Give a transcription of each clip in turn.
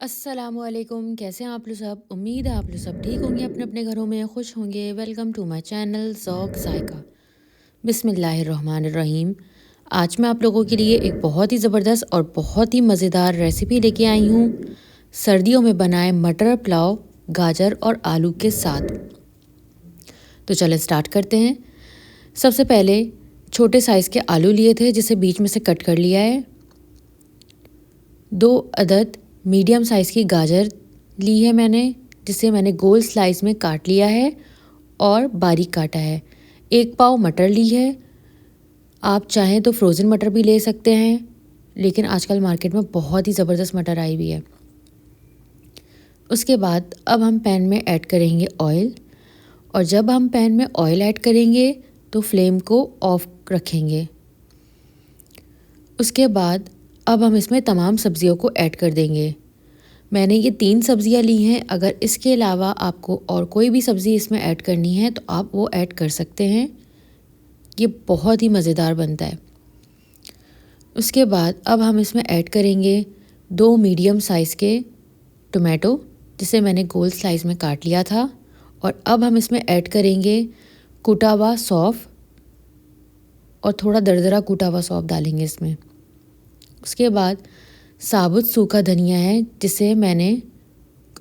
अस्सलामुअलैकुम, कैसे हैं आप लोग सब। उम्मीद है आप लोग सब ठीक होंगे, अपने अपने घरों में खुश होंगे। Welcome to my channel Zauq Zaika. बिस्मिल्लाहिर्रहमानिर्रहीम। आज मैं आप लोगों के लिए एक बहुत ही ज़बरदस्त और बहुत ही मज़ेदार रेसिपी लेके आई हूँ। सर्दियों में बनाए मटर पुलाव गाजर और आलू के साथ। तो चलें स्टार्ट करते हैं। सबसे पहले छोटे साइज़ के आलू लिए थे, जिसे बीच में से कट कर लिया है। 2 अदद मीडियम साइज़ की गाजर ली है मैंने, जिसे मैंने गोल स्लाइस में काट लिया है और बारीक काटा है। 1 पाव मटर ली है। आप चाहें तो फ्रोज़न मटर भी ले सकते हैं, लेकिन आजकल मार्केट में बहुत ही ज़बरदस्त मटर आई हुई है। उसके बाद अब हम पैन में ऐड करेंगे ऑयल, और जब हम पैन में ऑयल ऐड करेंगे तो फ्लेम को ऑफ रखेंगे। उसके बाद अब हम इसमें तमाम सब्ज़ियों को ऐड कर देंगे। मैंने ये 3 सब्ज़ियाँ ली हैं। अगर इसके अलावा आपको और कोई भी सब्ज़ी इसमें ऐड करनी है तो आप वो ऐड कर सकते हैं। ये बहुत ही मज़ेदार बनता है। उसके बाद अब हम इसमें ऐड करेंगे 2 मीडियम साइज़ के टोमेटो, जिसे मैंने गोल स्लाइस में काट लिया था। और अब हम इसमें ऐड करेंगे कूटा हुआ सौंफ, और थोड़ा दरदरा कूटा हुआ सौंफ डालेंगे इसमें। उसके बाद साबुत सूखा धनिया है, जिसे मैंने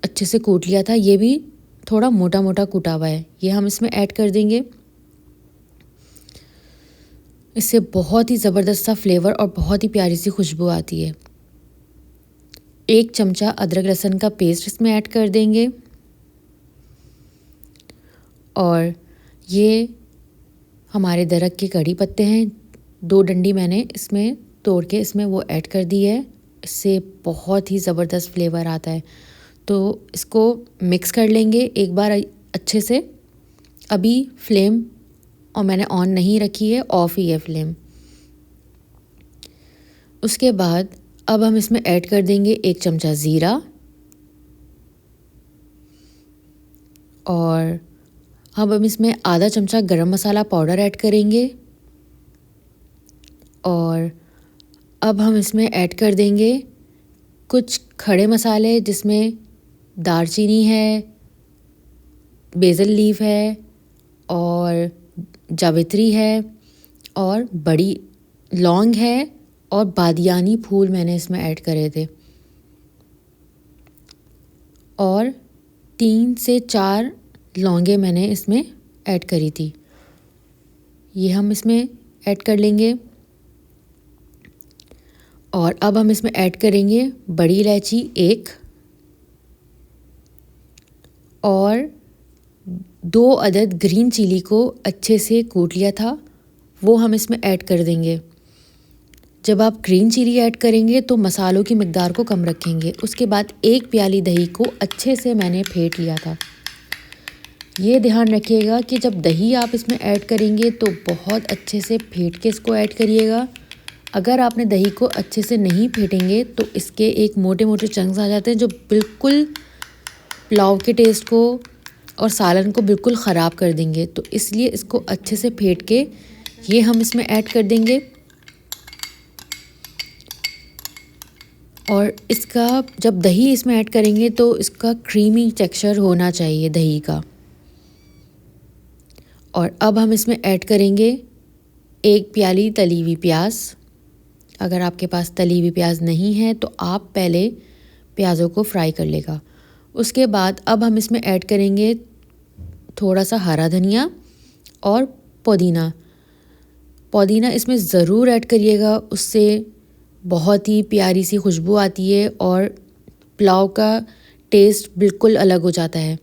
अच्छे से कूट लिया था। ये भी थोड़ा मोटा मोटा कूटा हुआ है, ये हम इसमें ऐड कर देंगे। इससे बहुत ही ज़बरदस्त सा फ्लेवर और बहुत ही प्यारी सी खुशबू आती है। 1 चमचा अदरक लहसुन का पेस्ट इसमें ऐड कर देंगे, और ये हमारे दरख्त के कड़ी पत्ते हैं। 2 डंडी मैंने इसमें तोड़ के इसमें वो ऐड कर दी है। इससे बहुत ही ज़बरदस्त फ्लेवर आता है। तो इसको मिक्स कर लेंगे एक बार अच्छे से। अभी फ्लेम और मैंने ऑन नहीं रखी है, ऑफ ही है फ्लेम। उसके बाद अब हम इसमें ऐड कर देंगे 1 चमचा ज़ीरा, और अब हम इसमें आधा चमचा गरम मसाला पाउडर ऐड करेंगे। और अब हम इसमें ऐड कर देंगे कुछ खड़े मसाले, जिसमें दालचीनी है, बेसल लीफ है, और जावित्री है, और बड़ी लौंग है, और बादियानी फूल मैंने इसमें ऐड करे थे। और 3 से 4 लौंगे मैंने इसमें ऐड करी थी, ये हम इसमें ऐड कर लेंगे। और अब हम इसमें ऐड करेंगे बड़ी इलायची 1, और 2 अदद ग्रीन चिली को अच्छे से कूट लिया था, वो हम इसमें ऐड कर देंगे। जब आप ग्रीन चिली ऐड करेंगे तो मसालों की मिकदार को कम रखेंगे। उसके बाद 1 प्याली दही को अच्छे से मैंने फेंट लिया था। ये ध्यान रखिएगा कि जब दही आप इसमें ऐड करेंगे तो बहुत अच्छे से फेंट के इसको ऐड करिएगा। अगर आपने दही को अच्छे से नहीं फेंटेंगे तो इसके एक मोटे मोटे चंक्स आ जाते हैं, जो बिल्कुल पुलाव के टेस्ट को और सालन को बिल्कुल ख़राब कर देंगे। तो इसलिए इसको अच्छे से फेंट के ये हम इसमें ऐड कर देंगे। और इसका जब दही इसमें ऐड करेंगे तो इसका क्रीमी टेक्सचर होना चाहिए दही का। और अब हम इसमें ऐड करेंगे 1 प्याली तली हुई प्याज। अगर आपके पास तली हुई प्याज नहीं है तो आप पहले प्याज़ों को फ्राई कर लेगा। उसके बाद अब हम इसमें ऐड करेंगे थोड़ा सा हरा धनिया और पुदीना। पुदीना इसमें ज़रूर ऐड करिएगा, उससे बहुत ही प्यारी सी खुशबू आती है और पुलाव का टेस्ट बिल्कुल अलग हो जाता है।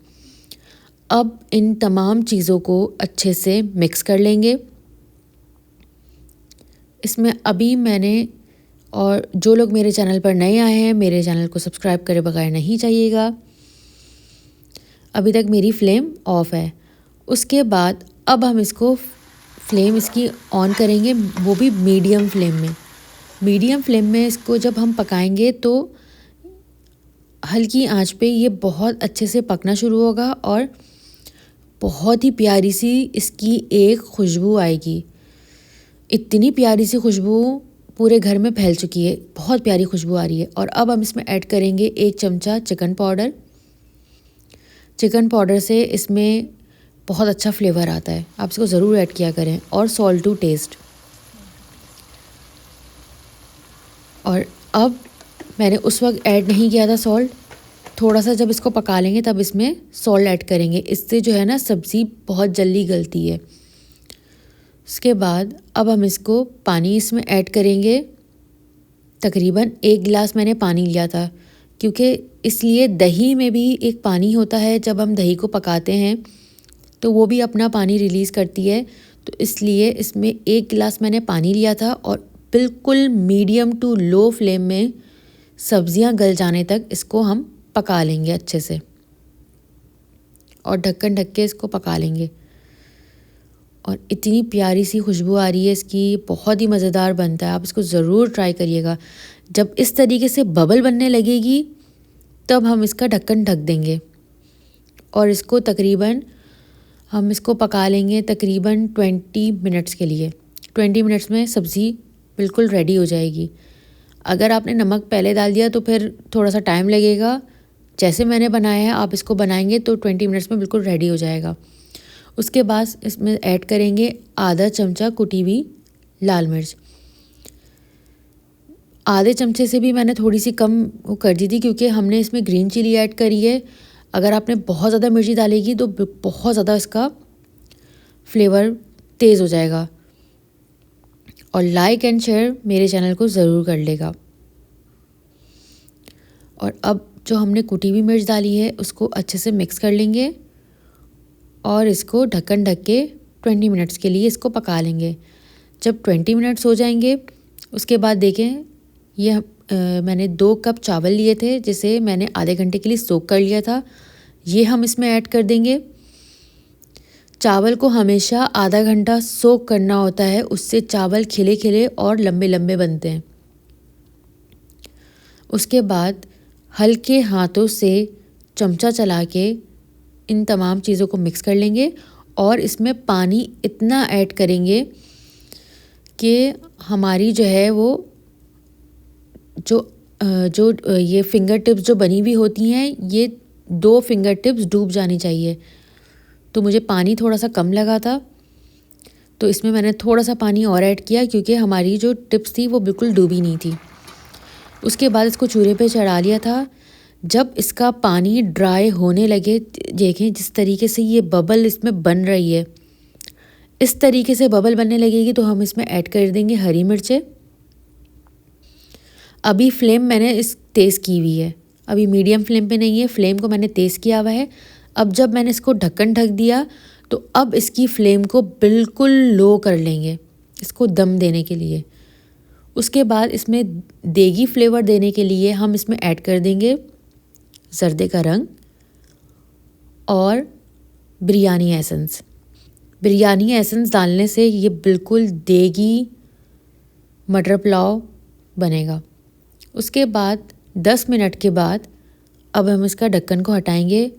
अब इन तमाम चीज़ों को अच्छे से मिक्स कर लेंगे। इसमें अभी मैंने, और जो लोग मेरे चैनल पर नए आए हैं, मेरे चैनल को सब्सक्राइब करे बगैर नहीं जाइएगा। अभी तक मेरी फ्लेम ऑफ है। उसके बाद अब हम इसको फ्लेम इसकी ऑन करेंगे, वो भी मीडियम फ्लेम में। मीडियम फ्लेम में इसको जब हम पकाएंगे तो हल्की आंच पे ये बहुत अच्छे से पकना शुरू होगा, और बहुत ही प्यारी सी इसकी एक खुशबू आएगी। इतनी प्यारी सी खुशबू पूरे घर में फैल चुकी है, बहुत प्यारी खुशबू आ रही है। और अब हम इसमें ऐड करेंगे 1 चमचा चिकन पाउडर। चिकन पाउडर से इसमें बहुत अच्छा फ्लेवर आता है, आप इसको ज़रूर ऐड किया करें। और सॉल्ट टू टेस्ट। और अब मैंने उस वक्त ऐड नहीं किया था सॉल्ट, थोड़ा सा जब इसको पका लेंगे तब इसमें सॉल्ट ऐड करेंगे, इससे जो है ना सब्ज़ी बहुत जल्दी गलती है। उसके बाद अब हम इसको पानी इसमें ऐड करेंगे। तकरीबन 1 गिलास मैंने पानी लिया था, क्योंकि इसलिए दही में भी एक पानी होता है, जब हम दही को पकाते हैं तो वो भी अपना पानी रिलीज़ करती है, तो इसलिए इसमें 1 गिलास मैंने पानी लिया था। और बिल्कुल मीडियम टू लो फ्लेम में सब्जियां गल जाने तक इसको हम पका लेंगे अच्छे से, और ढक्कन ढक के इसको पका लेंगे। और इतनी प्यारी सी खुशबू आ रही है इसकी, बहुत ही मज़ेदार बनता है, आप इसको ज़रूर ट्राई करिएगा। जब इस तरीके से बबल बनने लगेगी तब हम इसका ढक्कन ढक देंगे, और इसको तकरीबन हम इसको पका लेंगे तकरीबन 20 मिनट्स के लिए। 20 मिनट्स में सब्ज़ी बिल्कुल रेडी हो जाएगी। अगर आपने नमक पहले डाल दिया तो फिर थोड़ा सा टाइम लगेगा, जैसे मैंने बनाया है आप इसको बनाएंगे तो 20 मिनट्स में बिल्कुल रेडी हो जाएगा। उसके बाद इसमें ऐड करेंगे आधा चमचा कुटी हुई लाल मिर्च। आधे चमचे से भी मैंने थोड़ी सी कम वो कर दी थी, क्योंकि हमने इसमें ग्रीन चिली ऐड करी है। अगर आपने बहुत ज़्यादा मिर्ची डालेगी तो बहुत ज़्यादा इसका फ्लेवर तेज़ हो जाएगा। और लाइक एंड शेयर मेरे चैनल को ज़रूर कर लेगा। और अब जो हमने कुटी हुई मिर्च डाली है उसको अच्छे से मिक्स कर लेंगे, और इसको ढक्कन ढक के 20 मिनट्स के लिए इसको पका लेंगे। जब 20 मिनट्स हो जाएंगे उसके बाद देखें, ये मैंने 2 कप चावल लिए थे, जिसे मैंने आधे घंटे के लिए सोक कर लिया था, ये हम इसमें ऐड कर देंगे। चावल को हमेशा आधा घंटा सोक करना होता है, उससे चावल खिले खिले और लंबे लंबे बनते हैं। उसके बाद हल्के हाथों से चमचा चला के इन तमाम चीज़ों को मिक्स कर लेंगे, और इसमें पानी इतना ऐड करेंगे कि हमारी जो है वो जो ये फिंगर टिप्स जो बनी हुई होती हैं, ये 2 फिंगर टिप्स डूब जानी चाहिए। तो मुझे पानी थोड़ा सा कम लगा था, तो इसमें मैंने थोड़ा सा पानी और ऐड किया, क्योंकि हमारी जो टिप्स थी वो बिल्कुल डूबी नहीं थी। उसके बाद इसको चूल्हे पे चढ़ा लिया था। जब इसका पानी ड्राई होने लगे, देखें जिस तरीके से ये बबल इसमें बन रही है, इस तरीके से बबल बनने लगेगी तो हम इसमें ऐड कर देंगे हरी मिर्चें। अभी फ्लेम मैंने इस तेज़ की हुई है, अभी मीडियम फ्लेम पे नहीं है, फ्लेम को मैंने तेज़ किया हुआ है। अब जब मैंने इसको ढक्कन ढक दिया तो अब इसकी फ्लेम को बिल्कुल लो कर लेंगे इसको दम देने के लिए। उसके बाद इसमें देगी फ्लेवर देने के लिए हम इसमें ऐड कर देंगे ज़र्दे का रंग और बिरयानी एसेंस। बिरयानी एसेंस डालने से ये बिल्कुल देगी मटर पुलाव बनेगा। उसके बाद 10 मिनट के बाद अब हम इसका ढक्कन को हटाएंगे,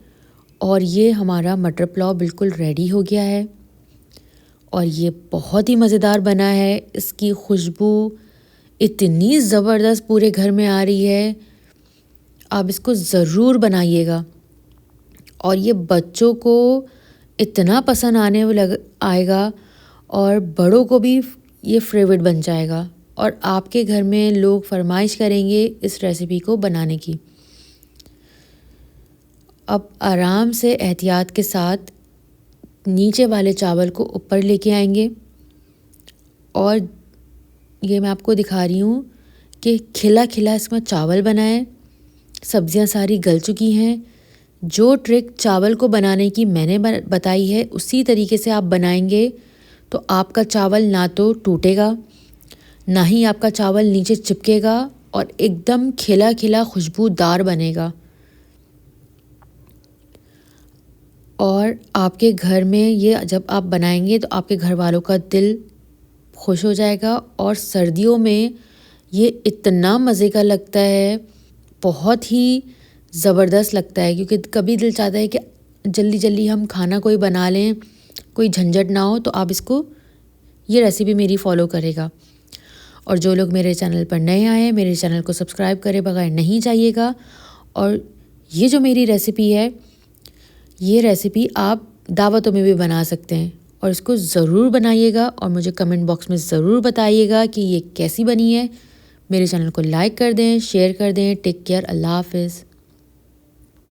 और ये हमारा मटर पुलाव बिल्कुल रेडी हो गया है, और ये बहुत ही मज़ेदार बना है। इसकी खुशबू इतनी ज़बरदस्त पूरे घर में आ रही है, आप इसको ज़रूर बनाइएगा, और ये बच्चों को इतना पसंद आएगा, और बड़ों को भी ये फेवरेट बन जाएगा, और आपके घर में लोग फरमाइश करेंगे इस रेसिपी को बनाने की। अब आराम से एहतियात के साथ नीचे वाले चावल को ऊपर लेके आएंगे, और ये मैं आपको दिखा रही हूँ कि खिला खिला इसमें चावल बना है, सब्जियां सारी गल चुकी हैं। जो ट्रिक चावल को बनाने की मैंने बताई है उसी तरीके से आप बनाएंगे तो आपका चावल ना तो टूटेगा, ना ही आपका चावल नीचे चिपकेगा, और एकदम खिला खिला खुशबूदार बनेगा। और आपके घर में ये जब आप बनाएंगे तो आपके घर वालों का दिल खुश हो जाएगा। और सर्दियों में ये इतना मज़े का लगता है, बहुत ही ज़बरदस्त लगता है, क्योंकि कभी दिल चाहता है कि जल्दी जल्दी हम खाना कोई बना लें, कोई झंझट ना हो, तो आप इसको ये रेसिपी मेरी फॉलो करेगा। और जो लोग मेरे चैनल पर नए आए हैं मेरे चैनल को सब्सक्राइब करे बगैर नहीं जाइएगा। और ये जो मेरी रेसिपी है, ये रेसिपी आप दावतों में भी बना सकते हैं और इसको ज़रूर बनाइएगा और मुझे कमेंट बॉक्स में ज़रूर बताइएगा कि ये कैसी बनी है। मेरे चैनल को लाइक कर दें, शेयर कर दें। टेक केयर, अल्लाह हाफिज़।